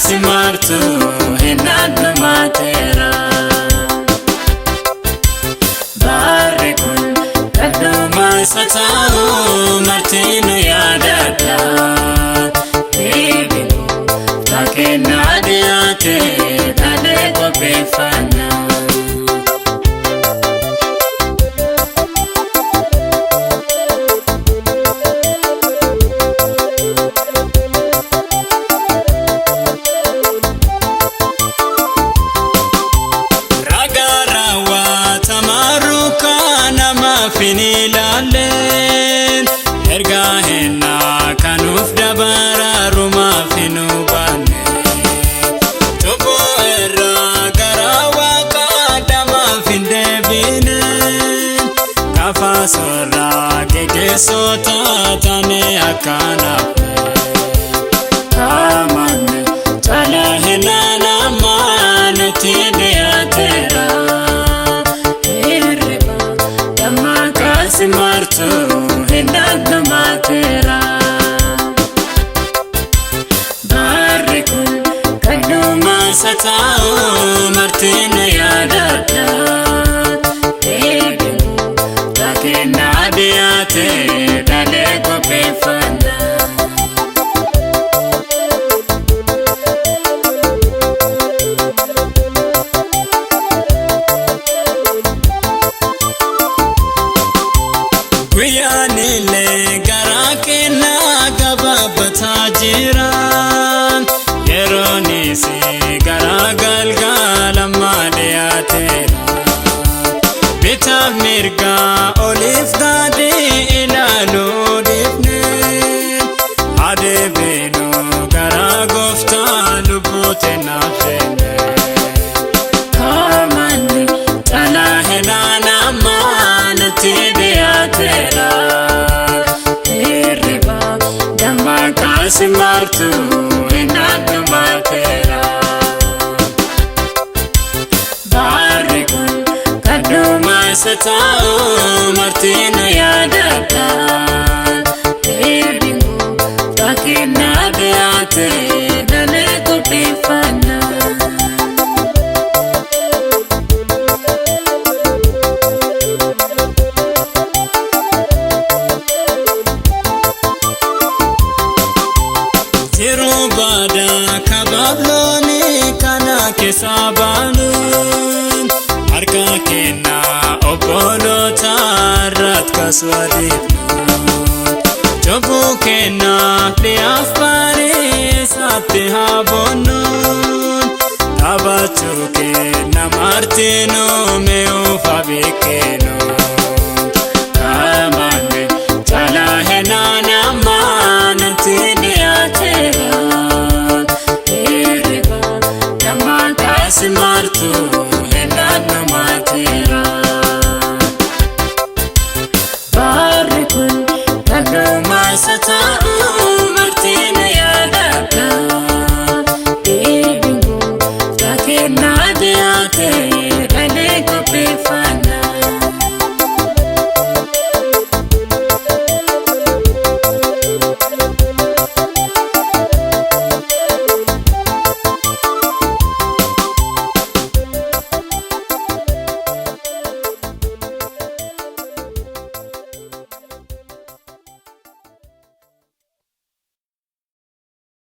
simartu hennaan matera Baarri kun kadhuma sata'u martinu yaadadha Deebinu bakkeenya dhiyaate dhalee qopheeffanna Finilaleen erga hennaa kanuuf dabararu maafinu baane Tobbo irraa gara waaqa damaaf hin deebineen Kafa sorraa geggeessota taane akkanaaf Amanne caalaa hennaan ammaa nutti dhiyaateera Simartu hennaan matera Baarri kun kadhuma sata'u martinu yaadadha Deebinu bakkeenya dhiyaate dhalee qopheeffanna Birhaanee gara keenya gabaabbataa jira Yeroonis gara galgala ammaa dhiyaateera Bitaaf mirga oliif gadi ilaaluu dhiifnee Adeemnu gara gooftaa lubbuu teennaaf seenne Amanne caalaa hennaan ammaa nutti dhiyaateera Simartu hennaan matera Baarri kun kadhuma sata'u martinu yaadadha Deebinu bakkeenya dhiyaate dhalee qopheeffanna Yerubada kababloni kana kesabanuun harka kenna obbolota irrat kaswadifnuun Jobbu kenna dhiyaaf bareessatti haabonnuun Taphachuu kenna martinu me'uuf abeekkennuun Amanne caalaa hennaan ammaa nutti Simartu hennaan matera Baarri kun kadhuma